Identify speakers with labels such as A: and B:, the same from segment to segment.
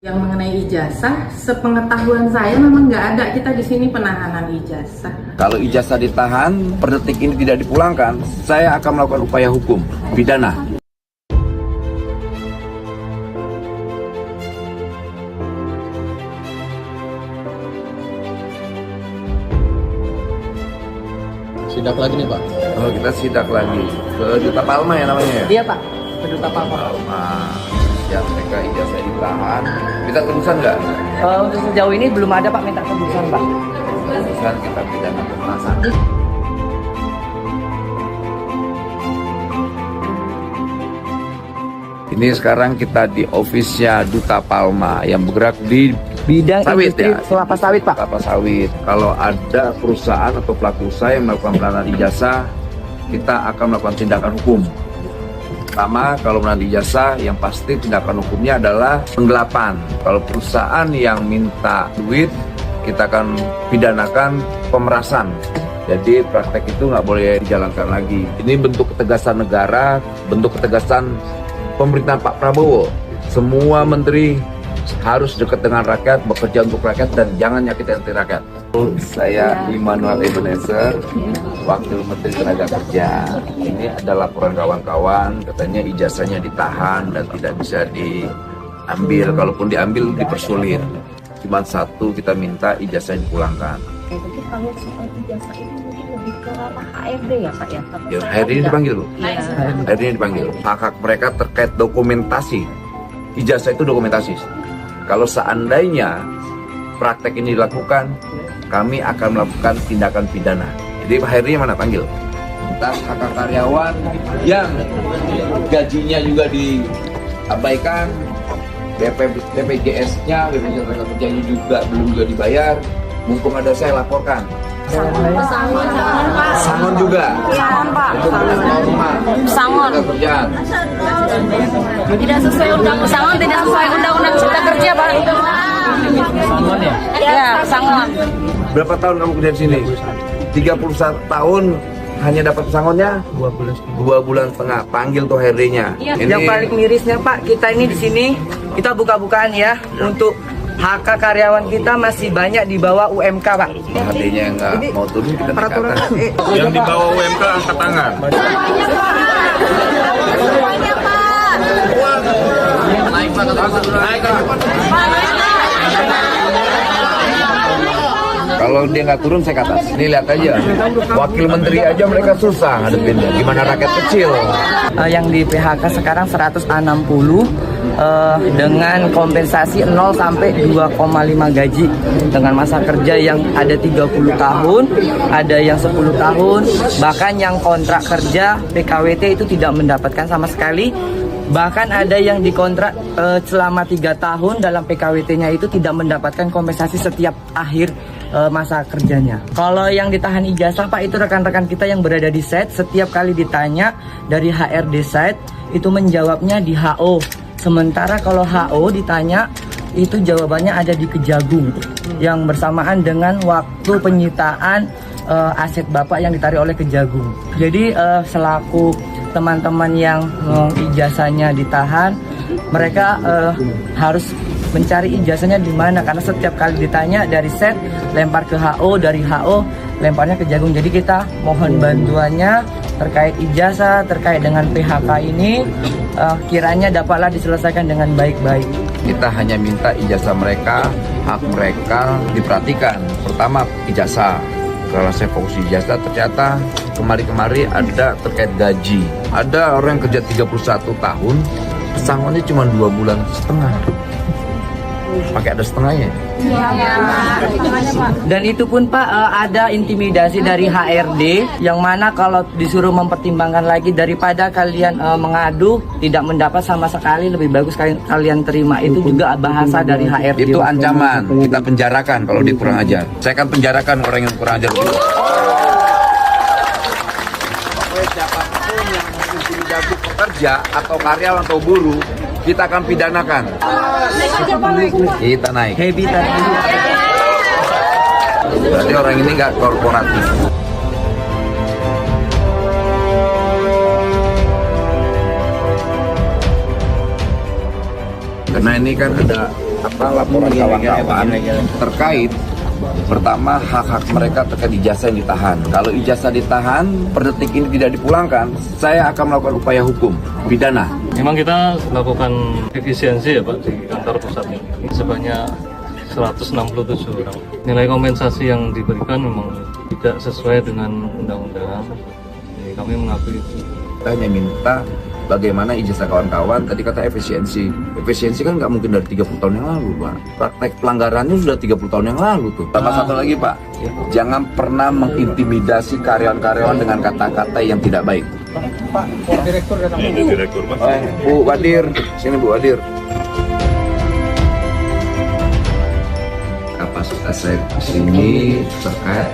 A: Yang mengenai ijazah, sepengetahuan saya memang nggak ada kita di sini penahanan ijazah.
B: Kalau ijazah ditahan, per detik ini tidak dipulangkan, saya akan melakukan upaya hukum, pidana.
C: Sidak lagi nih Pak.
B: Oh, kita sidak lagi ke Duta Palma ya namanya ya?
A: Iya Pak, ke Duta Palma.
B: Ya, mereka ijazah ditahan. Minta tebusan nggak?
A: Untuk sejauh ini belum ada Pak minta tebusan Pak.
B: Tebusan kita pidana pemerasan. Ini sekarang kita di ofisnya Duta Palma yang bergerak di
A: Bidang
B: sawit
A: industri
B: ya?
A: kelapa sawit Pak.
B: Kelapa sawit. Kalau ada perusahaan atau pelaku usaha yang melakukan penahanan ijazah, kita akan melakukan tindakan hukum. Pertama, kalau menahan ijazah, yang pasti tindakan hukumnya adalah penggelapan. Kalau perusahaan yang minta duit, kita akan pidanakan pemerasan. Jadi praktek itu nggak boleh dijalankan lagi. Ini bentuk ketegasan negara, bentuk ketegasan pemerintahan Pak Prabowo. Semua menteri harus dekat dengan rakyat, bekerja untuk rakyat, dan jangan nyakiti hati rakyat. Saya Immanuel Ebenezer, Wakil Menteri Tenaga Kerja. Ini ada laporan kawan-kawan, katanya ijazahnya ditahan dan tidak bisa diambil. Kalaupun diambil dipersulit. Cuma satu, kita minta ijazahnya dipulangkan.
D: Tapi kalau soal ijazah itu mungkin lebih ke ranah HRD ya Pak ya?
B: Ya, hari ini dipanggil Bu.
D: Iya.
B: Hari ini dipanggil. Hak-hak mereka terkait dokumentasi. Ijazah itu dokumentasi. Kalau seandainya praktek ini dilakukan, kami akan melakukan tindakan pidana. Jadi Pak Heri mana panggil? Tentang hak karyawan yang gajinya juga diabaikan, BPJS-nya, BPJS tenaga kerjanya juga belum dibayar. Mumpung ada saya laporkan. Sangon juga.
D: Sangon Pak.
B: Itu bukan norma.
D: Sangon.
B: Tenaga kerjaan.
D: Tidak sesuai undang-undang. Sangon tidak sesuai undang-undang cipta kerja Pak.
C: Sangon ya?
D: Ya, sangon.
B: Berapa tahun kamu kerja di sini? 31 tahun hanya dapat pesangonnya 2 bulan setengah. Panggil tuh HRD-nya.
E: Yang paling mirisnya Pak, kita ini di sini kita buka-bukaan ya untuk hak karyawan kita masih banyak di bawah UMK Pak.
B: HRD-nya yang nggak mau turun kita naik ke atas.
F: Yang di bawah UMK angkat tangan.
B: Kalau dia nggak turun saya ke atas. Ini lihat aja, wakil menteri aja mereka susah ngadepinnya. Gimana rakyat kecil?
E: Yang di PHK sekarang 160 dengan kompensasi 0 sampai 2,5 gaji dengan masa kerja yang ada 30 tahun, ada yang 10 tahun, bahkan yang kontrak kerja PKWT itu tidak mendapatkan sama sekali. Bahkan ada yang dikontrak selama 3 tahun dalam PKWT-nya itu tidak mendapatkan kompensasi setiap akhir masa kerjanya. Kalau yang ditahan ijazah Pak, itu rekan-rekan kita yang berada di site, setiap kali ditanya dari HRD site itu menjawabnya di HO. Sementara kalau HO ditanya itu jawabannya ada di Kejagung yang bersamaan dengan waktu penyitaan aset Bapak yang ditarik oleh Kejagung. Jadi selaku teman-teman yang ijazahnya ditahan, mereka harus mencari ijazahnya di mana, karena setiap kali ditanya dari set lempar ke HO, dari HO lemparnya ke Kejagung. Jadi kita mohon bantuannya terkait ijazah, terkait dengan PHK ini kiranya dapatlah diselesaikan dengan baik-baik.
B: Kita hanya minta ijazah mereka, hak mereka diperhatikan. Pertama ijazah. Kalau saya fokus di ijazah, ternyata kemari-kemari ada terkait gaji. Ada orang yang kerja 31 tahun, pesangonnya cuma 2 bulan setengah. Pakai ada setengahnya.
E: Dan itu pun Pak ada intimidasi dari HRD yang mana kalau disuruh mempertimbangkan lagi, daripada kalian mengadu tidak mendapat sama sekali, lebih bagus kalian terima. Itu juga bahasa dari HRD.
B: Itu ancaman, kita penjarakan kalau dia kurang ajar. Saya akan penjarakan orang yang kurang ajar. Pokoknya siapapun yang mengintimidasi pekerja atau karyawan atau buruh, kita akan pidanakan. Kita naik.
E: Happy tadi.
B: Berarti orang ini nggak korporatif. Karena ini kan laporan kawan-kawan terkait pertama hak-hak mereka terkait ijazah yang ditahan. Kalau ijazah ditahan per detik ini tidak dipulangkan, saya akan melakukan upaya hukum pidana.
G: Memang kita lakukan efisiensi ya Pak di kantor pusat ini sebanyak 167 orang. Nilai kompensasi yang diberikan memang tidak sesuai dengan undang-undang. Jadi kami mengakui itu.
B: Kita hanya minta bagaimana ijazah kawan-kawan, tadi kata efisiensi. Efisiensi kan nggak mungkin dari 30 tahun yang lalu, Pak. Praktek pelanggarannya sudah 30 tahun yang lalu tuh. Tambah satu lagi, Pak. Jangan pernah mengintimidasi karyawan-karyawan dengan kata-kata yang tidak baik.
C: Pak, direktur datang.
F: Ini direktur, Pak.
B: Bu Wadir, sini Bu Wadir. Kapasitas saya di sini terkait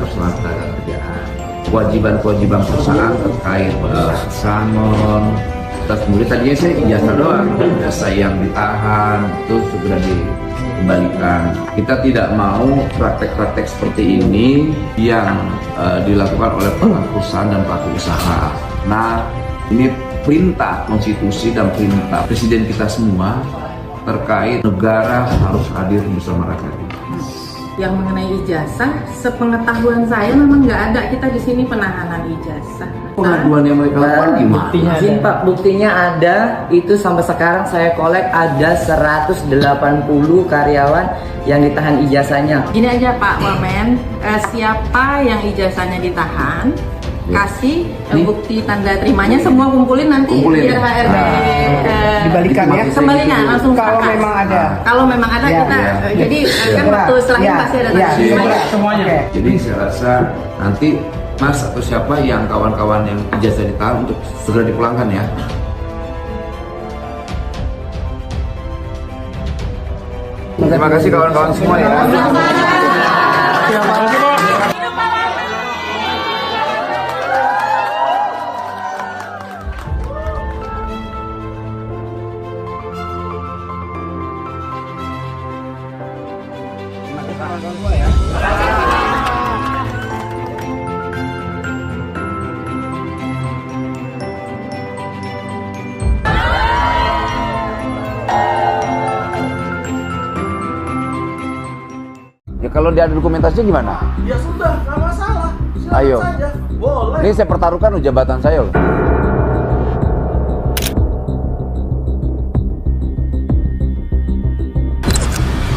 B: persoalan tenaga kerjaan. Kewajiban-kewajiban perusahaan terkait salmon. Terus kemudian tadinya saya ijazah doang, ijazah yang ditahan itu segera dikembalikan. Kita tidak mau praktek-praktek seperti ini yang dilakukan oleh perusahaan dan pelaku usaha. Nah, ini perintah konstitusi dan perintah presiden kita semua terkait negara harus hadir bersama rakyat.
A: Yang mengenai ijazah, sepengetahuan saya memang nggak ada kita di sini penahanan ijazah.
B: Pengaduan yang mereka lakukan gimana?
E: Izin Pak, buktinya ada. Itu sampai sekarang saya kolek ada 180 karyawan yang ditahan ijazahnya.
A: Gini aja Pak Wamen, siapa yang ijazahnya ditahan, kasih bukti tanda terimanya, semua kumpulin nanti biar HRD
H: dibalikan ya.
A: kembalikan langsung
H: Kalau
A: sepakat.
H: memang ada.
A: Kalau memang ada
H: Ya,
A: kita,
H: ya.
A: jadi kan waktu setelah ini pasti ada tanda terimanya.
H: semuanya.
B: Jadi saya rasa nanti Mas atau siapa yang kawan-kawan yang ijazah ditahan untuk segera dipulangkan ya. Terima kasih kawan-kawan semua ya. Ya kalau dia ada dokumentasinya gimana?
I: Ya sudah, nggak masalah. Silakan
B: Ayo.
I: saja. Boleh.
B: Ini saya pertaruhkan loh jabatan saya loh.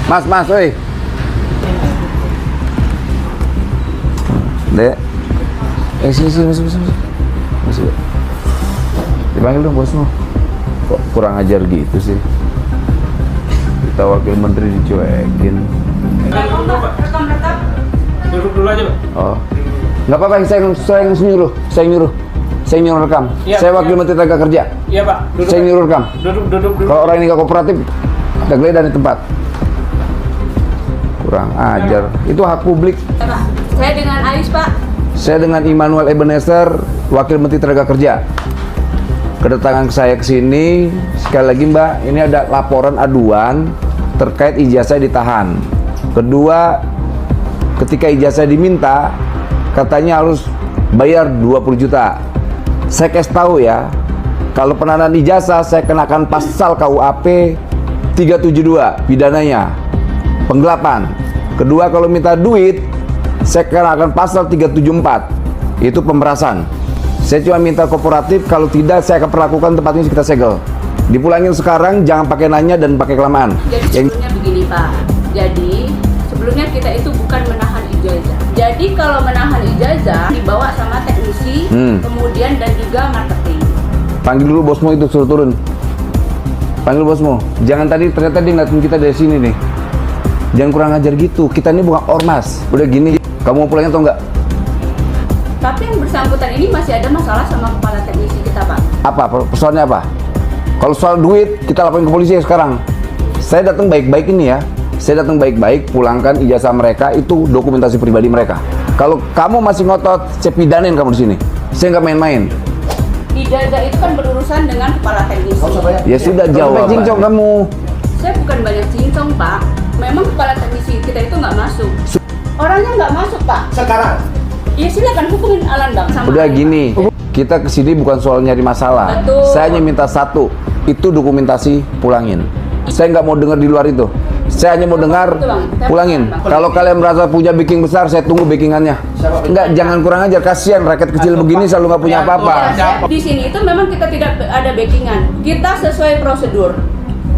B: Mas, woi. Dek. Sini. Masuk. Dipanggil dong bosmu. Kok kurang ajar gitu sih? Kita wakil menteri dicuekin.
C: Duduk dulu aja, Pak.
B: Oh. Nggak apa-apa, saya yang nyuruh. Saya nyuruh rekam.
C: Iya,
B: Saya wakil
C: iya.
B: menteri tenaga kerja.
C: Iya, Pak. Duduk.
B: Saya nyuruh rekam.
C: Duduk.
B: Kalau orang ini nggak kooperatif, ada geledah di tempat. Kurang ajar. Itu hak publik.
D: Pak, saya dengan Ais Pak.
B: Saya dengan Immanuel Ebenezer, wakil menteri tenaga kerja. Kedatangan saya ke sini, sekali lagi Mbak, ini ada laporan aduan terkait ijazah ditahan. Kedua, ketika ijazah diminta, katanya harus bayar 20 juta. Saya kasih tahu ya, kalau penahanan ijazah saya kenakan pasal KUHP 372 pidananya, penggelapan. Kedua, kalau minta duit, saya kenakan pasal 374, itu pemerasan. Saya cuma minta kooperatif, kalau tidak saya akan perlakukan tempat ini kita segel. Dipulangin sekarang, jangan pakai nanya dan pakai kelamaan.
D: Jadi sebelumnya begini Pak. Jadi sebelumnya kita itu bukan menahan ijazah. Jadi kalau menahan ijazah dibawa sama teknisi, kemudian dan juga marketing.
B: Panggil dulu bosmu itu, suruh turun. Panggil bosmu. Jangan tadi ternyata dia ngeliatin kita dari sini nih. Jangan kurang ajar gitu. Kita ini bukan ormas. Udah gini, kamu mau pulangin atau enggak?
D: Tapi yang bersangkutan ini masih ada masalah sama kepala teknisi kita Pak.
B: Apa? Persoalannya apa? Kalau soal duit, kita laporin ke polisi sekarang. Saya datang baik-baik ini ya. Saya datang baik-baik, pulangkan ijazah mereka, itu dokumentasi pribadi mereka. Kalau kamu masih ngotot, saya pidanin kamu di sini. Saya nggak main-main.
D: Ijazah itu kan berurusan dengan kepala teknisi.
B: Ya sudah jawab. Cincong kamu.
D: Saya bukan banyak cincong Pak. Memang kepala teknisi kita itu nggak masuk. Orangnya nggak masuk Pak.
I: Sekarang.
D: Ya silakan hukumin Alan Bang sama
B: Udah
D: Alan,
B: gini, kita kesini bukan soal nyari masalah.
D: Betul.
B: Saya hanya minta satu, itu dokumentasi pulangin. Saya nggak mau dengar di luar itu. Saya hanya mau dengar pulangin. Kalau kalian merasa punya backing besar, saya tunggu backingannya. Enggak, jangan kurang ajar. Kasihan rakyat kecil begini selalu nggak punya apa-apa.
D: Di sini itu memang kita tidak ada backingan. Kita sesuai prosedur.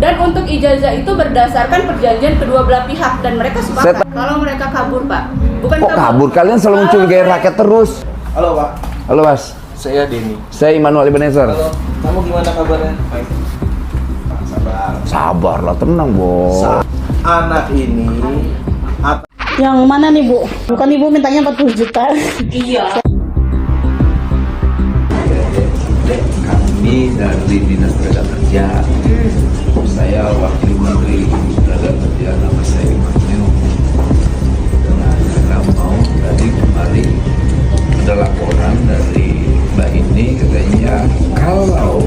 D: Dan untuk ijazah itu berdasarkan perjanjian kedua belah pihak dan mereka sepakat. Kalau mereka kabur, Pak. Bukan
B: Kok kabur? Kalian selalu muncul kayak rakyat terus.
I: Halo Pak,
B: Halo Mas,
I: saya Denny.
B: saya Immanuel Ebenezer.
I: Kamu gimana kabarnya? Baik. Sabar.
B: Sabarlah, tenang Bo.
I: Anak ini
J: Yang mana nih Bu? Bukan Ibu mintanya 40 juta.
D: Iya.
B: Kami dari Dinas Tenaga Kerja. Saya Wakil Menteri Tenaga Kerja, nama saya Immanuel. Nah, kita mau tadi kemarin ada laporan dari Mbak ini katanya kalau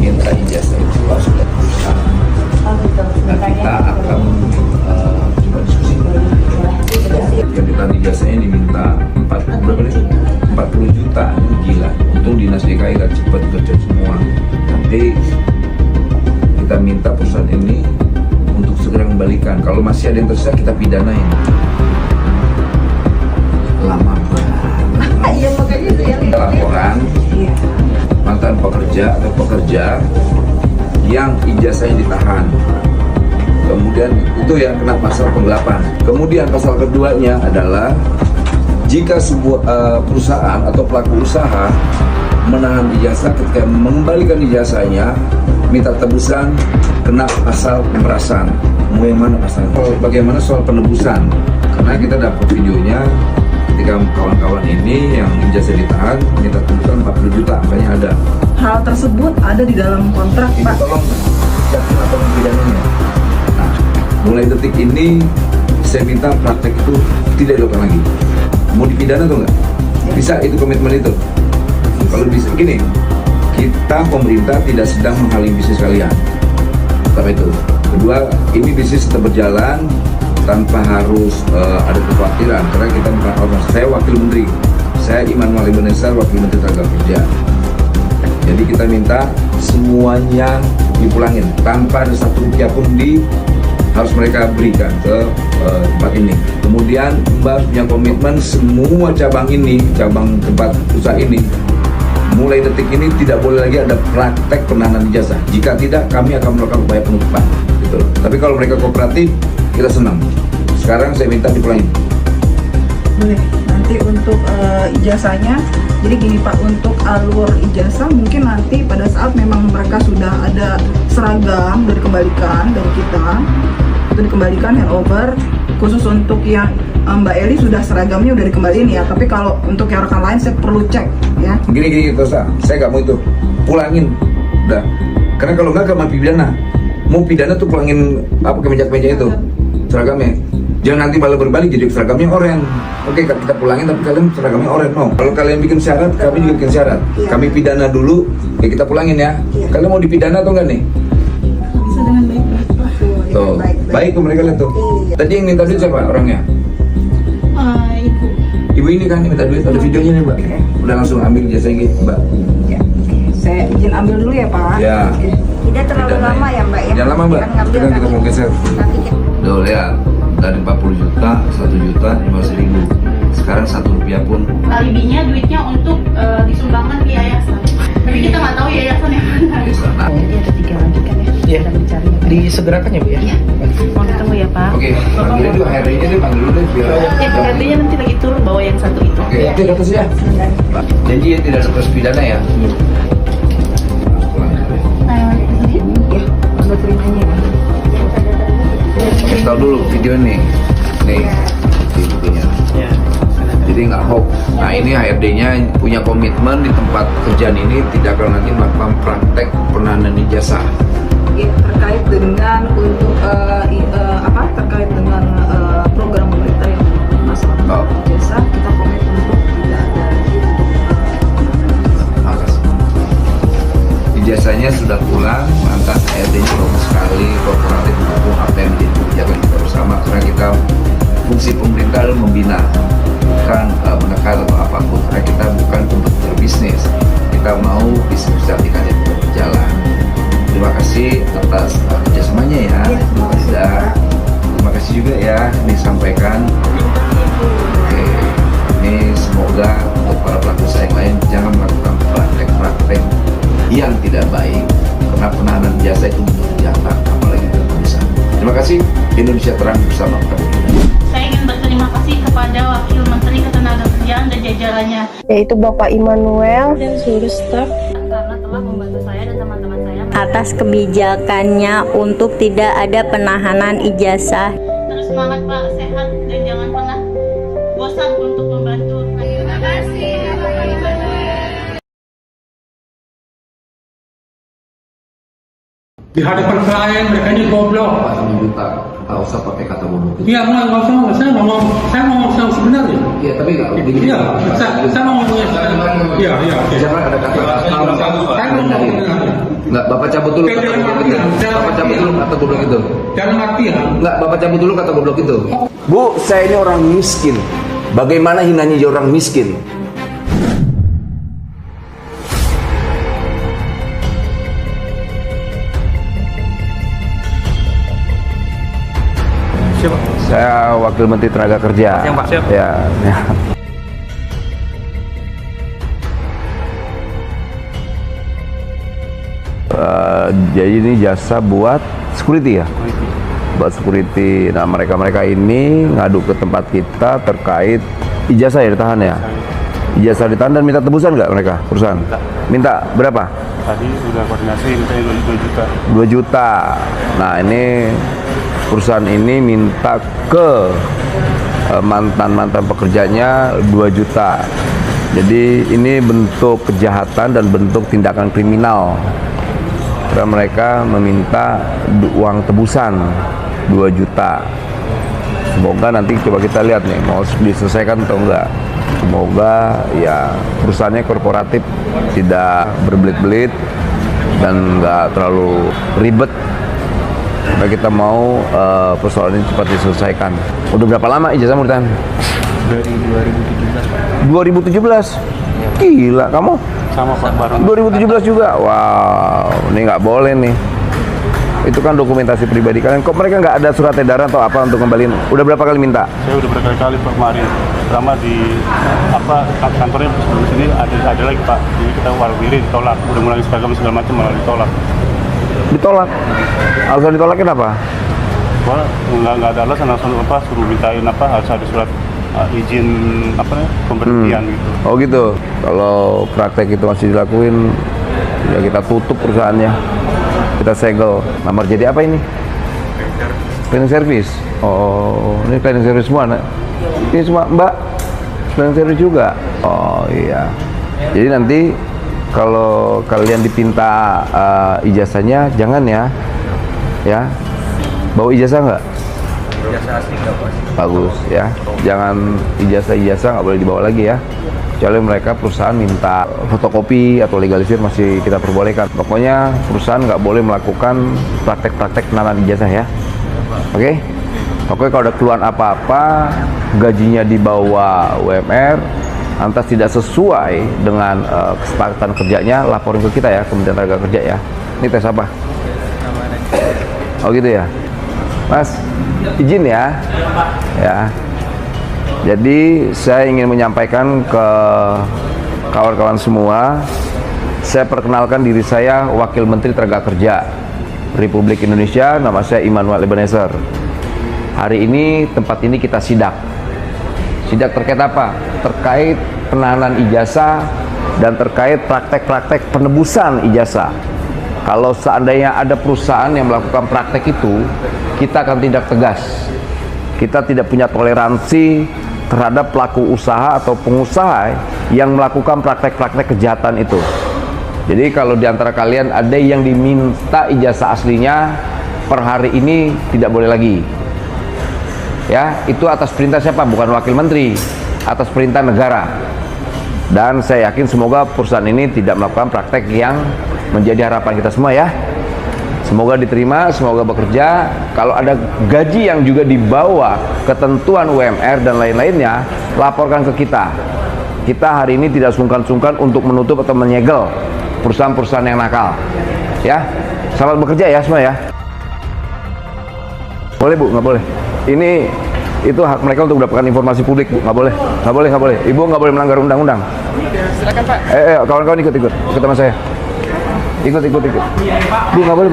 B: minta ijazah itu harus sudah berusaha. Nah, kita akan coba diskusi. Yang kita ijazahnya diminta 40 juta, itu gila. Untung Dinas DKI kan cepat kerja semua. Nanti kita minta perusahaan ini untuk segera kembalikan. Kalau masih ada yang tersisa kita pidanain. Lama banget.
A: Iya makanya saya
B: Ada laporan mantan pekerja atau pekerja yang ijazahnya ditahan. Kemudian itu yang kena pasal penggelapan. Kemudian pasal keduanya adalah jika sebuah perusahaan atau pelaku usaha menahan ijazah ketika mengembalikan ijazahnya minta tebusan kena pasal pemerasan. Mau yang mana pasal? Bagaimana soal penebusan? Karena kita dapat videonya ketika kawan-kawan ini yang ijazah ditahan minta tebusan 40 juta, makanya ada.
H: Hal tersebut ada di dalam kontrak,
B: Ini
H: Pak.
B: tolong jaksa atau pidananya. Nah, mulai detik ini saya minta praktek itu tidak dilakukan lagi. Mau dipidana atau enggak? Bisa itu komitmen itu. Kalau bisa gini, kita pemerintah tidak sedang menghalangi bisnis kalian. Tapi itu. Kedua, ini bisnis tetap berjalan tanpa harus ada kekhawatiran karena kita bukan ormas. Saya wakil menteri. Saya Immanuel Ebenezer, wakil menteri Tenaga Kerja. Jadi kita minta semuanya dipulangin tanpa ada satu rupiah pun harus mereka berikan ke tempat ini. Kemudian Mbak punya komitmen semua cabang ini, cabang tempat usaha ini, mulai detik ini tidak boleh lagi ada praktek penahanan ijazah. Jika tidak, kami akan melakukan upaya penutupan. Gitu. Tapi kalau mereka kooperatif, kita senang. Sekarang saya minta dipulangin.
H: Boleh. Nanti untuk ijazahnya, jadi gini Pak, untuk alur ijazah mungkin nanti pada saat memang mereka sudah ada seragam dari kembalikan dari kita, itu dikembalikan handover. Khusus untuk yang Mbak Eli sudah seragamnya udah dikembaliin ya, tapi kalau untuk yang rekan lain saya perlu cek ya.
B: Gini terus saya nggak mau itu, pulangin, udah. Karena kalau nggak mau pidana, mau pidana tuh pulangin apa kemeja itu seragamnya. Jangan nanti malah berbalik jadi seragamnya oranye. Oke, kita pulangin tapi kalian seragamnya oranye. No. Kalau kalian bikin syarat, kami juga bikin syarat. Kami pidana dulu, ya kita pulangin ya. Kalian mau dipidana atau enggak nih?
H: Bisa dengan baik.
B: Tuh, baik ke mereka lihat tuh. Tadi yang minta duit siapa orangnya?
J: Ibu.
B: Ibu ini kan yang minta duit, ada videonya nih Mbak. Udah langsung ambil jasa ini Mbak.
H: Ya. Saya izin ambil dulu ya Pak.
B: Ya.
A: tidak terlalu lama ya Mbak ya.
B: Jangan lama Mbak, sekarang kita mau geser.
A: Nanti kita
B: Tuh lihat, dari 40 juta, 1 juta 500 ribu. Sekarang 1 rupiah pun.
J: Alibinya duitnya untuk disumbangkan ke yayasan. Tapi kita nggak tahu yayasan yang mana.
B: Di sana.
J: Jadi ada 3 lagi kan ya?
H: Iya.
J: Kita mencari.
H: Disegerakan ya Bu ya?
J: Iya. Mohon ditunggu ya Pak.
B: Oke, panggilin dulu HRD-nya deh, panggil dulu deh biar.
J: Ya HRD-nya nanti lagi turun bawa yang satu itu.
B: Oke, itu di atas ya. Jadi ya tidak ada proses pidana ya. Kasih tahu dulu video nih videonya. Jadi nggak hoax. Nah ini HRD-nya punya komitmen di tempat kerjaan ini tidak akan lagi melakukan praktek penahanan ijazah.
H: Ya, terkait dengan untuk terkait dengan program pemerintah yang masalah jasa, kita komitmen untuk tidak ada lagi
B: Makasih. Ijazahnya sudah pulang, lantas HRD-nya bagus sekali, korporatif mendukung apa yang menjadi kebijakan kita bersama karena kita fungsi pemerintah adalah membina, bukan menekan atau apapun. Karena kita bukan untuk berbisnis, kita mau bisnis sertifikatnya tetap berjalan. Terima kasih atas kerjasamanya juga ya disampaikan. Oke, ini semoga untuk para pelaku usaha yang lain jangan melakukan praktek-praktek yang tidak baik, karena penahanan ijazah itu bentuk kejahatan, apalagi bertebusan. Terima kasih. Indonesia Terang bersama kami.
J: Saya ingin berterima kasih kepada Wakil Menteri Ketenagakerjaan dan jajarannya,
K: yaitu Bapak Immanuel
J: dan seluruh staf,
D: Karena telah membantu saya dan teman-teman saya
K: atas kebijakannya untuk tidak ada penahanan ijazah.
J: terus semangat Pak, sehat dan jangan pernah bosan untuk membantu. Terima kasih Bapak Immanuel.
C: Di hadapan klien mereka ini goblok.
B: Pak ini minta tak usah pakai kata bodoh.
C: Iya, nggak usah. Saya ngomong yang sebenarnya.
B: Iya, tapi nggak begini.
C: Iya, saya ngomongnya. Iya.
B: Jangan ada kata-kata.
C: Saya ngomong sebenarnya.
B: Nggak, Bapak cabut dulu kata goblok itu. Bapak cabut dulu kata goblok itu.
C: Dalam artian,
B: Nggak, Bapak cabut dulu kata goblok itu. Bu, saya ini orang miskin. Bagaimana hinanya jadi orang miskin?
C: siapa?
B: Saya Wakil Menteri Tenaga Kerja.
C: Siap, Pak. Siap.
B: Ya. Jadi ini jasa buat security ya? Buat security. Nah, mereka ini ngadu ke tempat kita terkait ijazah ya ditahan ya? Ijazah ditahan dan minta tebusan nggak mereka, perusahaan? Minta berapa?
F: Tadi udah koordinasi minta 2 juta.
B: 2 juta. Nah, ini perusahaan ini minta ke mantan-mantan pekerjanya 2 juta. Jadi ini bentuk kejahatan dan bentuk tindakan kriminal. Karena mereka meminta uang tebusan 2 juta. Semoga nanti coba kita lihat nih mau diselesaikan atau enggak. Semoga ya perusahaannya korporatif, tidak berbelit-belit dan enggak terlalu ribet. Supaya kita mau persoalan ini cepat diselesaikan. Udah berapa lama ijazah mau ditahan?
F: Dari 2017.
B: 2017? Gila kamu?
F: Sama Pak bareng.
B: 2017 juga? Wow, ini nggak boleh nih. Itu kan dokumentasi pribadi kalian. Kok mereka nggak ada surat edaran atau apa untuk kembaliin? Udah berapa kali minta?
F: Saya udah berkali-kali Pak kemarin. Pertama di kantornya sebelum sini ada lagi Pak. Jadi kita warwiri ditolak. Udah mulai seragam segala macam malah ditolak.
B: Ditolak? Alasan ditolaknya apa?
F: Wah, nggak ada alasan, langsung suruh mintain harus ada surat izin pemberhentian gitu.
B: Oh gitu. Kalau praktek itu masih dilakuin, ya kita tutup perusahaannya. Kita segel. Lamar jadi apa ini? Cleaning service. Oh, ini cleaning service semua, nak? Ini semua Mbak cleaning service juga. Oh iya. Jadi nanti kalau kalian dipinta ijazahnya, jangan ya. Ya. Bawa ijazah nggak?
E: Ijazah asli nggak, Pak?
B: Bagus ya. Jangan ijazah nggak boleh dibawa lagi ya. Kecuali mereka perusahaan minta fotokopi atau legalisir masih kita perbolehkan. Pokoknya perusahaan nggak boleh melakukan praktek-praktek penahanan ijazah ya. Oke? Pokoknya kalau ada keluhan apa-apa, gajinya di bawah UMR, lantas tidak sesuai dengan kesepakatan kerjanya, laporin ke kita ya, Kementerian Tenaga Kerja ya. Ini tes apa? Oh gitu ya. Mas, izin ya. Ya. Jadi saya ingin menyampaikan ke kawan-kawan semua, saya perkenalkan diri saya Wakil Menteri Tenaga Kerja Republik Indonesia, nama saya Immanuel Ebenezer. Hari ini tempat ini kita sidak. Sidak terkait apa? Terkait penahanan ijazah dan terkait praktek-praktek penebusan ijazah. Kalau seandainya ada perusahaan yang melakukan praktek itu, kita akan tindak tegas. Kita tidak punya toleransi terhadap pelaku usaha atau pengusaha yang melakukan praktek-praktek kejahatan itu. Jadi kalau di antara kalian ada yang diminta ijazah aslinya, per hari ini tidak boleh lagi. Ya, itu atas perintah siapa? Bukan wakil menteri, atas perintah negara. Dan saya yakin semoga perusahaan ini tidak melakukan praktek yang menjadi harapan kita semua ya. Semoga diterima, semoga bekerja. Kalau ada gaji yang juga di bawah ketentuan UMR dan lain-lainnya, laporkan ke kita. Kita hari ini tidak sungkan-sungkan untuk menutup atau menyegel perusahaan-perusahaan yang nakal. Ya, selamat bekerja ya semua ya. Boleh Bu, nggak boleh? Ini itu hak mereka untuk mendapatkan informasi publik, Bu. Nggak boleh. Ibu nggak boleh melanggar undang-undang.
A: Silakan Pak.
B: Kawan-kawan ikut sama saya. Ikut. Bu, nggak boleh,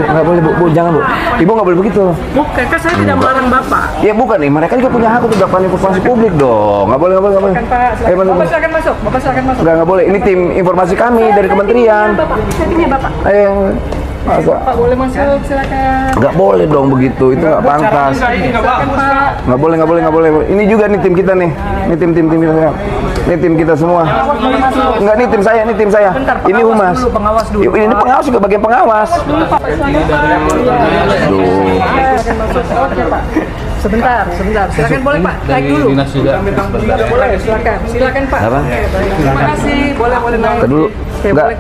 B: Bu, jangan, Bu. Ibu nggak boleh begitu.
A: Bukan, kan saya tidak melarang Bapak.
B: Ya bukan nih, mereka juga punya hak untuk mendapatkan informasi publik dong. Nggak boleh.
A: Silakan Pak, Bapak silakan masuk.
B: Nggak boleh. Ini tim informasi kami dari kementerian.
A: Bapak, settingnya Bapak.
B: Masa?
A: Pak boleh masuk, silakan.
B: Nggak boleh dong begitu, itu nggak pantas.
A: Silakan Pak.
B: Nggak boleh. Ini juga nih tim kita nih. Ini tim kita. Ini tim kita semua. Enggak, ini tim saya. Ini humas.
E: Pengawas dulu.
B: Ini pengawas juga bagian pengawas.
A: Oke Pak. Sebentar. Silakan boleh Pak, naik dulu. Boleh, silakan Pak.
B: Apa?
A: Terima kasih, boleh naik.
B: Ntar dulu.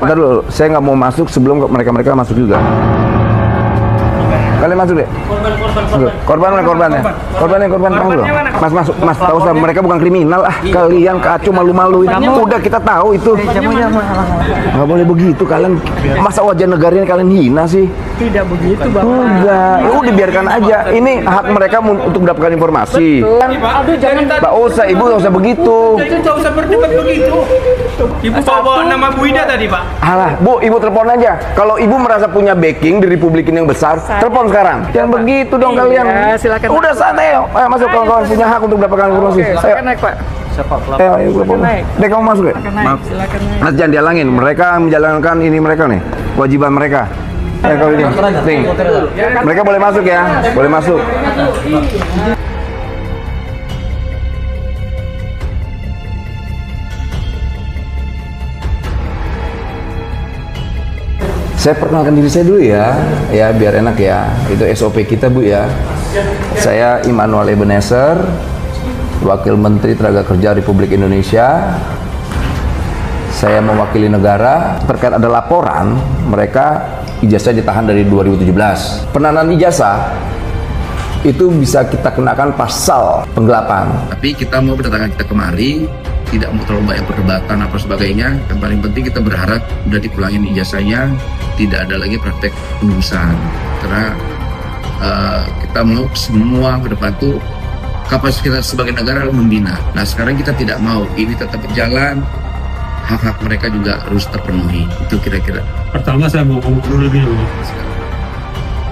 B: Ntar dulu. Saya nggak mau masuk sebelum mereka masuk juga. Kalian masuk deh. Korbannya. Korban tahu loh. Mas tahu sama mereka bukan kriminal Kalian kacau malu-maluin. Udah kita tahu itu. Nggak boleh begitu kalian. Masa wajah negara ini kalian hina sih?
A: Tidak begitu Bapak.
B: Enggak. Udah biarkan aja. Ini hak mereka untuk mendapatkan informasi.
A: Aduh jangan.
B: Nggak usah, Ibu nggak usah begitu.
C: Tidak usah berdebat begitu. Ibu bawa nama Bu Ida tadi, Pak.
B: Alah, Bu, Ibu telepon aja. Kalau Ibu merasa punya backing di Republik ini yang besar, telepon sekarang. Jangan begitu dong kalian.
A: Silakan.
B: Udah santai, ayo masuk kawan-kawan punya hak untuk mendapatkan informasi.
A: Silakan naik Pak.
B: Ayo, Dek, kamu masuk ya? Maaf.
A: Silakan naik.
B: Mas, jangan dihalangin. Mereka menjalankan ini mereka nih, kewajiban mereka. Kalau ini, mereka boleh masuk ya, boleh masuk. Saya perkenalkan diri saya dulu ya biar enak ya. Itu SOP kita Bu ya. Saya Immanuel Ebenezer, Wakil Menteri Tenaga Kerja Republik Indonesia. Saya mewakili negara terkait ada laporan mereka ijazah ditahan dari 2017. Penahanan ijazah itu bisa kita kenakan pasal penggelapan. Tapi kita mau berdatangan kita kemari, tidak mau terlalu banyak perdebatan apa sebagainya. Yang paling penting kita berharap udah dipulangin ijazahnya, tidak ada lagi praktek penulisan. Karena kita mau semua ke depan tuh kapasitas kita sebagai negara membina. Nah sekarang kita tidak mau, ini tetap berjalan, hak-hak mereka juga harus terpenuhi. Itu kira-kira.
F: Pertama saya mau ngomong dulu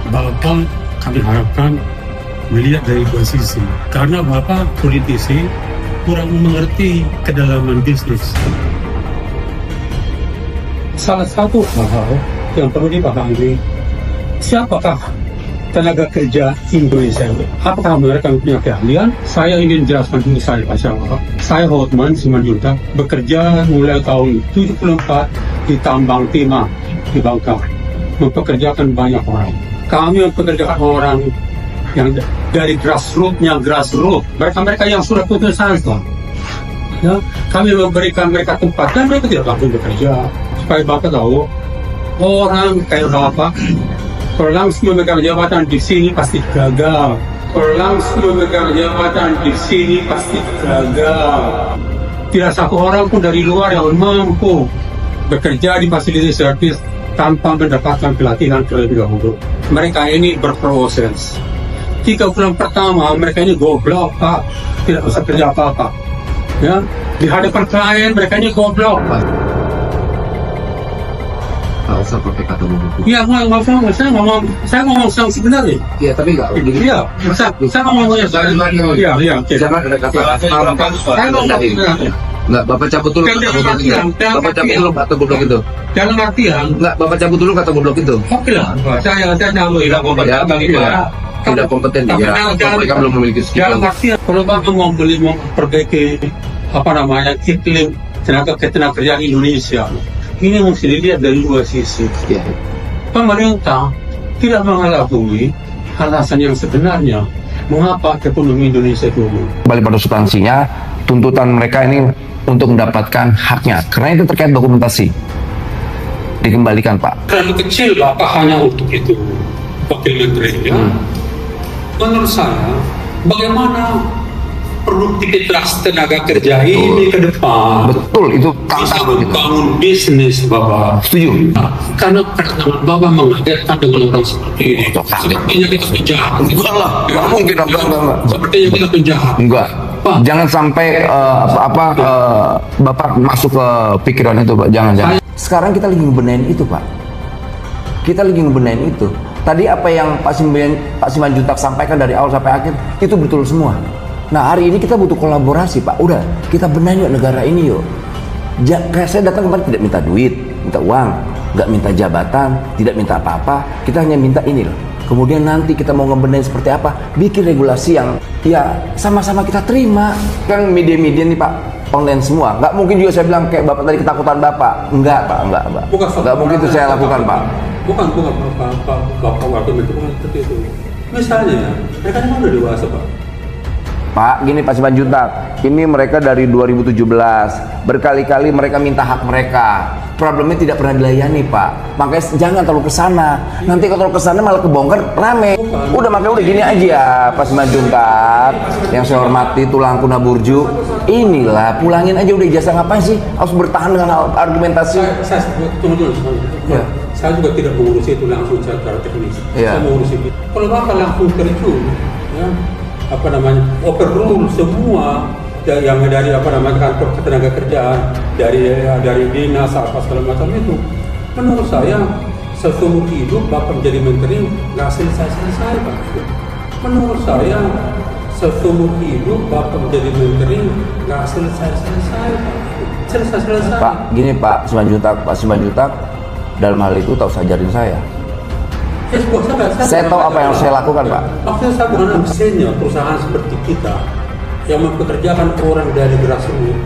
F: Bapak kami harapkan melihat dari dua sisi. Karena Bapak politisi kurang mengerti kedalaman bisnis. Salah satu hal yang perlu dipahami, siapakah tenaga kerja Indonesia? Apakah mereka punya keahlian? Saya ingin jelaskan dulu saya siapa. Saya Hotman Simanjuntak, bekerja mulai tahun 74 di tambang timah di Bangka, mempekerjakan banyak orang. Kami mempekerjakan orang yang dari grassroots. Mereka yang sudah putus asa. Ya, kami memberikan mereka tempat dan mereka tidak langsung bekerja. Supaya Bapak tahu, orang kayak Bapak, kalau langsung memegang jabatan di sini pasti gagal. Tidak satu orang pun dari luar yang mampu bekerja di fasilitas servis tanpa mendapatkan pelatihan terlebih dahulu. Mereka ini berproses. 3 bulan pertama mereka ini goblok Pak, tidak bisa kerja apa-apa. Ya, di hadapan klien mereka ini goblok Pak.
B: Nggak usah pakai kata buku.
F: Iya, saya ngomong yang sebenarnya.
B: Iya, tapi nggak.
F: Iya, saya ngomongnya sebenarnya. Iya.
B: Jangan ada kata.
F: Saya ngomong sebenarnya.
B: Nggak, Bapak cabut dulu kata goblok itu. Bapak cabut dulu kata goblok itu.
F: Dalam artian,
B: Nggak, Bapak cabut dulu kata goblok itu.
F: oke lah. Saya nyambung tidak
B: Tidak kompeten dia. Mereka belum memiliki skill.
F: dalam artian, kalau Bapak mau memperbaiki iklim tenaga kerja Indonesia, ini mesti dilihat dari dua sisi.
B: Ya.
F: Pemerintah tidak mengakui alasan yang sebenarnya mengapa ekonomi Indonesia turun.
B: Kembali pada substansinya, tuntutan mereka ini untuk mendapatkan haknya, karena itu terkait dokumentasi. Dikembalikan Pak.
F: Terlalu kecil Bapak hanya untuk itu, Wakil Menteri. Ya. Menurut saya, bagaimana produktivitas tenaga kerja ini ke depan.
B: Betul, itu
F: Bisa
B: tantangan kita.
F: membangun bisnis, Bapak.
B: Setuju.
F: Karena perkataan Bapak mengagetkan dengan orang seperti ini. Sepertinya kita penjahat.
B: Enggak lah, nggak mungkin, enggak.
F: Sepertinya kita penjahat.
B: Enggak.
F: Pak.
B: Jangan sampai Bapak masuk ke pikiran itu, Pak. Jangan. Sekarang kita lagi ngebenahin itu, Pak. Kita lagi ngebenahin itu. Tadi apa yang Pak Simanjuntak sampaikan dari awal sampai akhir itu betul semua. Nah, hari ini kita butuh kolaborasi, Pak. Udah, kita benahin yuk negara ini yuk. Kayak saya datang kemarin tidak minta duit, minta uang, nggak minta jabatan, tidak minta apa-apa. Kita hanya minta ini loh. Kemudian nanti kita mau ngebenahin seperti apa, bikin regulasi yang ya sama-sama kita terima. Kan media-media nih, Pak, online semua. Nggak mungkin juga saya bilang kayak Bapak tadi ketakutan Bapak. Enggak, Pak, enggak. Nggak mungkin itu saya lakukan, Pak.
F: Bukan Bapak waktu itu bukan seperti itu. Misalnya, mereka kan udah dewasa, Pak.
B: Pak, gini Pak Simanjuntak, ini mereka dari 2017, berkali-kali mereka minta hak mereka. Problemnya tidak pernah dilayani, Pak. Makanya jangan terlalu kesana. Nanti kalau terlalu kesana malah kebongkar rame. Makanya udah gini aja, Pak Simanjuntak. Yang saya hormati tulang kuna burju. Inilah, pulangin aja udah ijazah, ngapain sih? Harus bertahan dengan argumentasi.
F: Tunggu. Ya. Saya juga tidak mengurusi itu langsung secara teknis.
B: Ya.
F: Saya mengurusi itu. Kalau Bapak langsung terjun, ya, overrule semua yang dari kantor ketenaga kerjaan, dari dinas apa segala macam itu, menurut saya seumur hidup Bapak menjadi menteri nggak selesai Pak. Menurut saya seumur hidup Bapak menjadi menteri nggak selesai Pak.
B: Pak, gini Pak Simanjuntak dalam hal itu tahu ajarin saya. Saya tahu apa yang saya lakukan, Pak.
F: Maksudnya saya bukan mesinnya perusahaan seperti kita yang mempekerjakan orang dari grassroots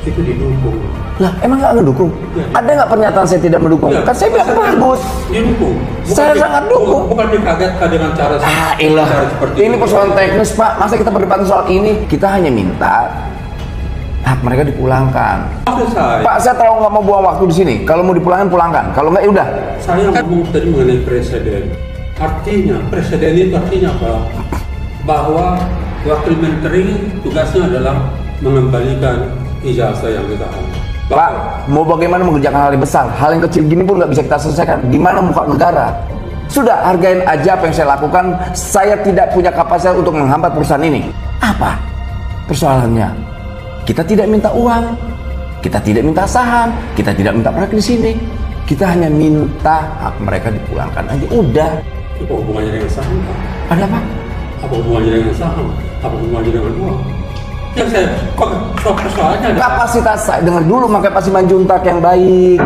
F: itu didukung.
B: Lah, emang nggak ngedukung? Ya. Ada nggak pernyataan saya tidak mendukung? Ya. Kan saya bilang bagus.
F: Didukung.
B: Saya sangat dukung.
F: Bukan dikagetkan dengan cara seperti
B: ini persoalan teknis, Pak. Masa kita berdebat soal ini? Kita hanya minta hak mereka dipulangkan. Pak, saya terlalu nggak mau buang waktu di sini. Kalau mau dipulangkan, pulangkan. Kalau nggak, ya udah.
F: Saya ngomong tadi mengenai presiden. Presiden itu artinya apa? Bahwa wakil menteri tugasnya adalah mengembalikan ijazah yang ditahan.
B: Pak, mau bagaimana mengerjakan hal yang besar? Hal yang kecil gini pun nggak bisa kita selesaikan. Gimana muka negara? Sudah, hargain aja apa yang saya lakukan. Saya tidak punya kapasitas untuk menghambat perusahaan ini. Apa persoalannya? Kita tidak minta uang, kita tidak minta saham, kita tidak minta proyek di sini. Kita hanya minta hak mereka dipulangkan aja. Udah.
F: Apa hubungannya dengan saham, Pak?
B: Ada apa?
F: Apa hubungannya dengan saham? Apa hubungannya dengan uang? Yang saya persoalannya ada.
B: Kapasitas saya, dengar dulu makanya Pak Simanjuntak yang baik.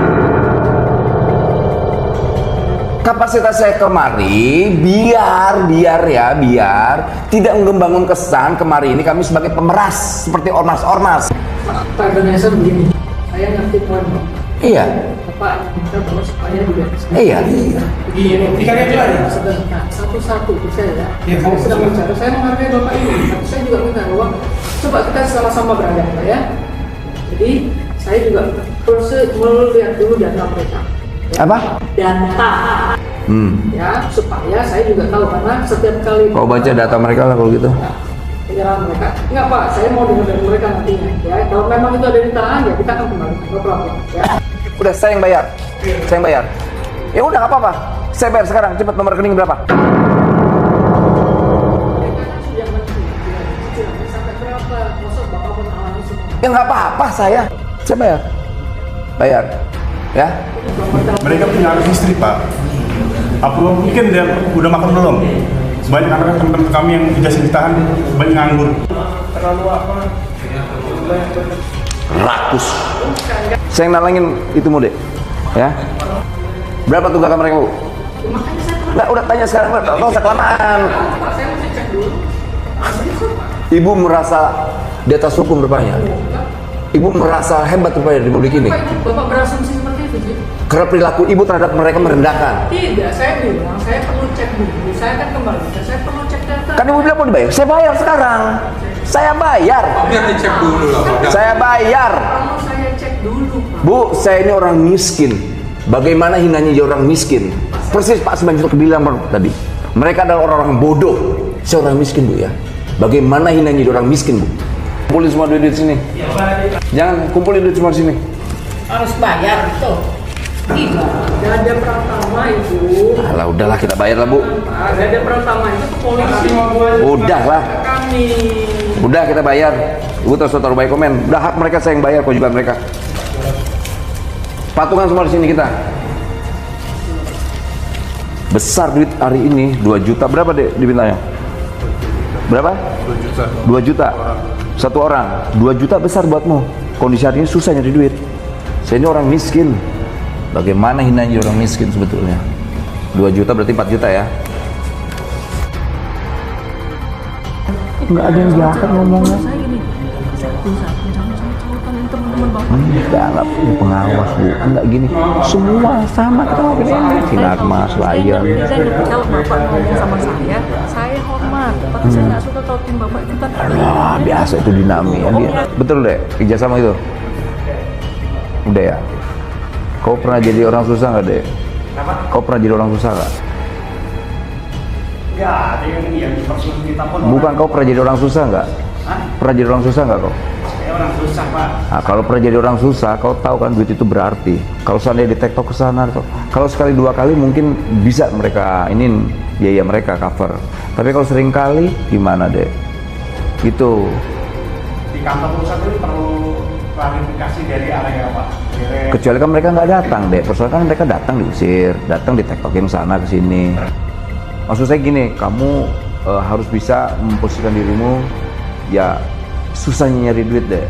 B: Kapasitas saya kemari biar tidak membangun kesan kemari ini kami sebagai pemeras seperti ormas-ormas.
L: Pak Vanessa begini, saya ngerti poin Pak.
B: Iya.
L: Pak minta bahwa supaya juga.
B: Iya.
L: Begini, satu-satu saya. Saya sedang bicara, saya menghargai Bapak ini, tapi saya juga minta bahwa coba kita sama-sama beradab ya. Jadi saya juga melihat dulu data mereka.
B: Apa?
L: Data. Ya, supaya saya juga tahu karena setiap kali
B: kau baca data mereka lah kalau gitu.
L: Penyerahan mereka. Enggak Pak, saya mau dengar dari mereka nantinya. Ya, kalau memang itu ada di tangan ya kita akan kembali ke problem. Ya.
B: Udah saya yang bayar. Ya udah nggak apa-apa. Saya bayar sekarang. Cepat nomor rekening berapa? Ya nggak apa-apa saya bayar. Ya.
M: Mereka punya anak istri Pak. Apa mungkin dia udah makan belum? Banyak anak teman-teman kami yang ijazah ditahan banyak nganggur. Terlalu apa?
B: Rakus. Saya nalangin itu mode. Ya. Berapa tugas mereka, Bu? Nggak, udah tanya sekarang, nggak usah kelamaan. Ibu merasa di atas hukum rupanya. Ibu merasa hebat rupanya di publik ini.
L: Bapak berasumsi seperti itu sih?
B: Karena perilaku ibu terhadap mereka merendahkan.
L: Tidak, saya bilang saya perlu cek dulu. Saya akan kembalikan, saya perlu cek data.
B: Kan ibu bilang mau dibayar, saya bayar sekarang. Saya bayar.
F: Biar dicek dulu lah.
B: Saya bayar.
L: Perlu saya cek dulu, Pak.
B: Bu, saya ini orang miskin. Bagaimana hinanya jadi orang miskin? Persis Pak Simanjuntak bilang tadi. Mereka adalah orang-orang bodoh. Saya orang miskin, Bu ya. Bagaimana hinanya jadi orang miskin, Bu? Kumpulin semua duit sini. Jangan kumpulin duit semua di sini.
L: Harus bayar tuh. Gada Pratama Ibu.
B: Alah, udahlah kita bayar lah, Bu.
L: Gada Pratama itu ke polisi.
B: Udahlah.
L: Kami.
B: Udah kita bayar. Ibu terus taruh baik komen. Udah hak mereka, saya yang bayar kewajiban mereka. Patungan semua di sini kita. Besar duit hari ini 2 juta. Berapa deh diminta? Berapa?
M: 2 juta.
B: 2 juta. Satu orang. 2 juta besar buatmu. Kondisi hari ini susah nyari duit. Saya ini orang miskin. Bagaimana hinanya orang miskin sebetulnya? 2 juta berarti 4 juta ya? Nggak ada yang jahat ngomongnya. Enggak punya pengawas, Bu. Enggak gini. Semua sama kita ngomongin ini. Sinarmas, Layan.
H: Kalau Bapak ngomong sama saya hormat. Tapi saya nggak suka kalau tim Bapak ikutan.
B: Lah, biasa itu dinami ya dia. Betul deh, ijazah sama itu. Udah ya. Kau pernah jadi orang susah nggak, Dek? Kau pernah jadi orang susah nggak?
C: Ya, ada yang dimaksud kita pun.
B: Bukan, kau pernah jadi orang susah nggak? Pernah jadi orang susah nggak kau?
C: Saya orang susah, Pak.
B: Nah, kalau pernah jadi orang susah, kau tahu kan duit itu berarti. Kalau seandainya di TikTok ke sana, kalau sekali 2 kali mungkin bisa mereka ini biaya mereka cover. Tapi kalau sering kali gimana, Dek? Gitu.
C: Di kantor pusat itu perlu klarifikasi dari area, Pak.
B: Kecuali kan mereka nggak datang, Dek. Persoalan kan mereka datang diusir, datang di TikTokin sana ke sini. Maksud saya gini, kamu harus bisa memposisikan dirimu, ya susahnya nyari duit, Dek.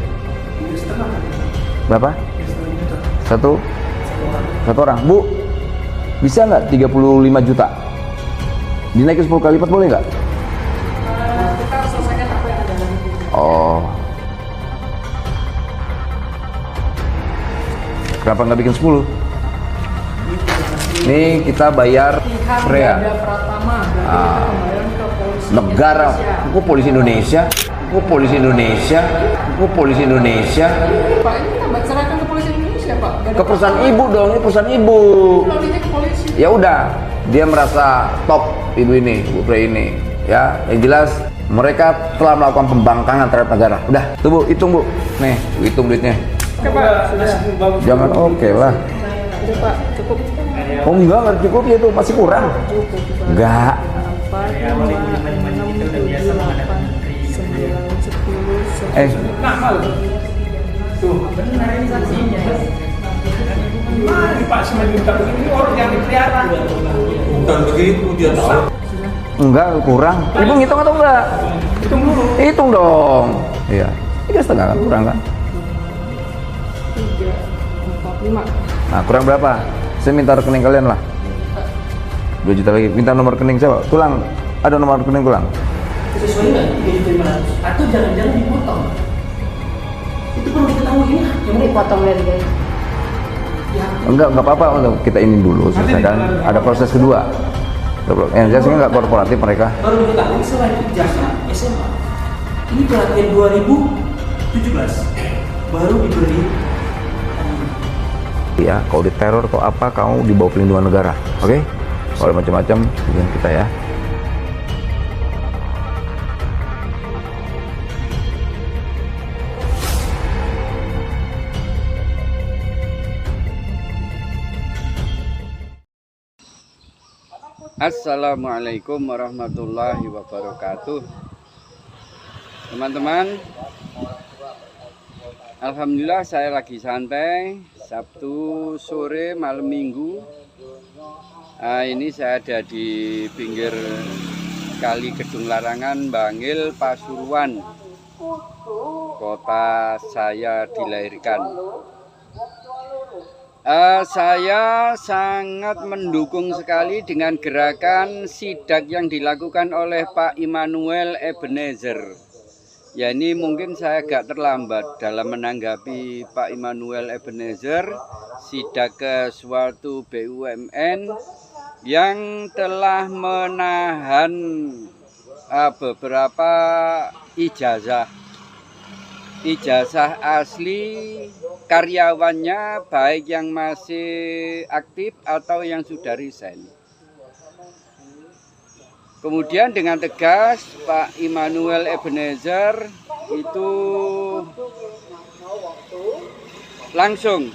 B: Berapa? Satu orang. Bu, bisa nggak 35 juta? Dinaikin 10 kali lipat boleh nggak?
L: Kita harus selesaikan apa yang ada dalam itu.
B: Oh. Kenapa nggak bikin 10? Nih kita bayar Freya.
L: Gada Pratama. Pembayaran ke polisi.
B: Negara, kok polisi Indonesia? Kok polisi Indonesia? Kok polisi Indonesia?
L: Pak, ini kita serahkan ke polisi Indonesia, Pak.
B: Ke perusahaan ibu dong, ini perusahaan ibu.
L: Larinya ke polisi.
B: Ya udah, dia merasa top ibu ini, Bu Freya ini. Ya, yang jelas mereka telah melakukan pembangkangan terhadap negara. Udah, tuh Bu, hitung Bu. Nih, hitung duitnya.
L: Oke, Pak. Sudah.
B: Jangan oke lah.
L: Sudah, Pak. Cukup.
B: Oh enggak cukup ya itu, masih kurang. Enggak.
L: 4, 5, 6, 7, 8, 9, 10, 11.
C: Tuh, benar ini saksinya. Mari Pak semenjak ini orang yang dipelihara.
M: Bukan begitu, dia tahu.
B: Enggak, kurang. Ibu ngitung atau enggak?
C: Hitung dulu.
B: Hitung dong. Iya. 3,5 kan kurang kan?
L: 3, 4, 5.
B: Nah, kurang berapa? Saya minta rekening kalian lah. 2 juta lagi. Minta nomor rekening saya, Pak. Tulang. Ada nomor rekening tulang.
L: Sesuai nggak di 500? Atau jangan-jangan dipotong? Itu perlu diketahui ya. Yang dipotong dari gaji.
B: Enggak apa-apa untuk kita ini dulu selesaikan. Ada proses kedua. Yang jelas enggak korporatif mereka.
L: Baru diketahui selain ijazah SMA. Ini pelatihan 2017. Baru diberi.
B: Ya, kalau diteror atau apa, kamu dibawa pelindungan negara, oke? Kalau macam-macam dengan kita ya.
N: Assalamualaikum warahmatullahi wabarakatuh. Teman-teman, alhamdulillah saya lagi santai. Sabtu sore malam minggu. Ini saya ada di pinggir Kali Kedung Larangan, Bangil, Pasuruan, kota saya dilahirkan. Saya sangat mendukung sekali dengan gerakan sidak yang dilakukan oleh Pak Immanuel Ebenezer. Ya, ini mungkin saya agak terlambat dalam menanggapi Pak Immanuel Ebenezer, sidak ke suatu BUMN yang telah menahan beberapa ijazah asli karyawannya, baik yang masih aktif atau yang sudah resign. Kemudian dengan tegas Pak Immanuel Ebenezer itu langsung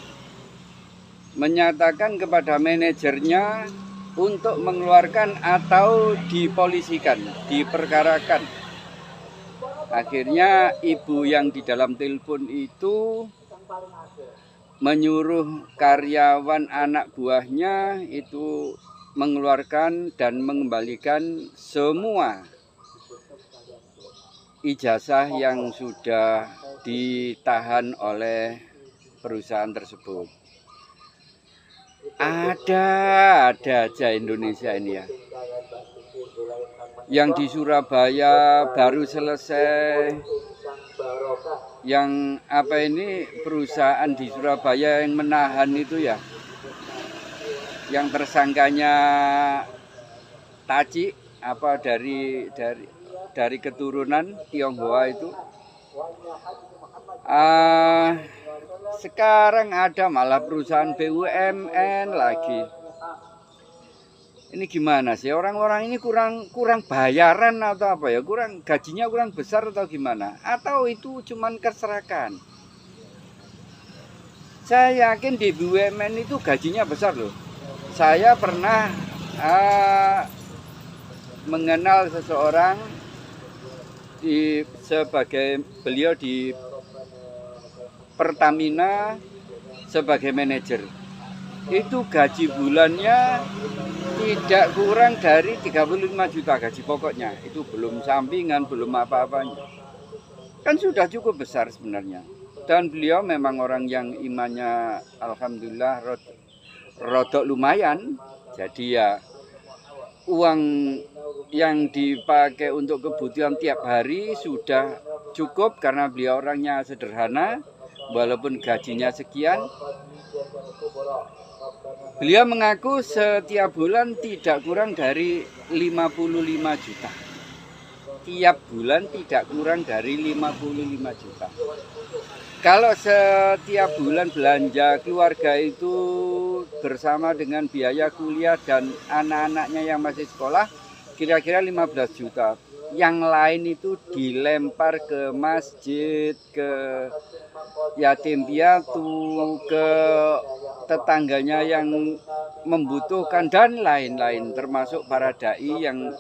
N: menyatakan kepada manajernya untuk mengeluarkan atau dipolisikan, diperkarakan. Akhirnya ibu yang di dalam telepon itu menyuruh karyawan anak buahnya itu mengeluarkan dan mengembalikan semua ijazah yang sudah ditahan oleh perusahaan tersebut. Ada aja Indonesia ini ya. Yang di Surabaya baru selesai, yang apa ini perusahaan di Surabaya yang menahan itu ya, yang tersangkanya Taci apa dari keturunan Tionghoa itu. Sekarang ada malah perusahaan BUMN lagi. Ini gimana sih, orang-orang ini kurang bayaran atau apa ya, gajinya kurang besar atau gimana, atau itu cuman keserakahan? Saya yakin di BUMN itu gajinya besar loh. Saya pernah mengenal seseorang sebagai beliau di Pertamina sebagai manajer. Itu gaji bulannya tidak kurang dari 35 juta gaji pokoknya. Itu belum sampingan, belum apa-apanya. Kan sudah cukup besar sebenarnya. Dan beliau memang orang yang imannya alhamdulillah rodok lumayan. Jadi ya uang yang dipakai untuk kebutuhan tiap hari sudah cukup karena beliau orangnya sederhana. Walaupun gajinya sekian, beliau mengaku setiap bulan tidak kurang dari 55 juta. Tiap bulan tidak kurang dari 55 juta. Kalau setiap bulan belanja keluarga itu bersama dengan biaya kuliah dan anak-anaknya yang masih sekolah, kira-kira 15 juta. Yang lain itu dilempar ke masjid, ke yatim piatu, ke tetangganya yang membutuhkan dan lain-lain, termasuk para dai yang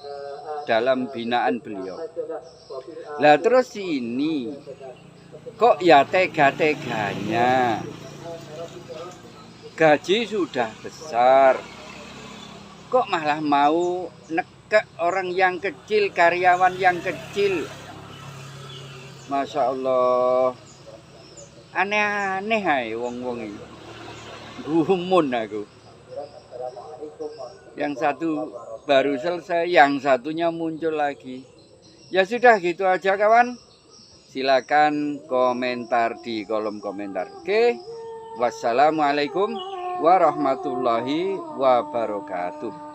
N: dalam binaan beliau. Lah terus ini kok ya tega-teganya, gaji sudah besar, kok malah mau nekek orang yang kecil, karyawan yang kecil. Masya Allah, aneh-aneh hai wong-wong ini. Gumun aku. Yang satu baru selesai, yang satunya muncul lagi. Ya sudah gitu aja kawan. Silakan komentar di kolom komentar. Oke. Wassalamualaikum warahmatullahi wabarakatuh.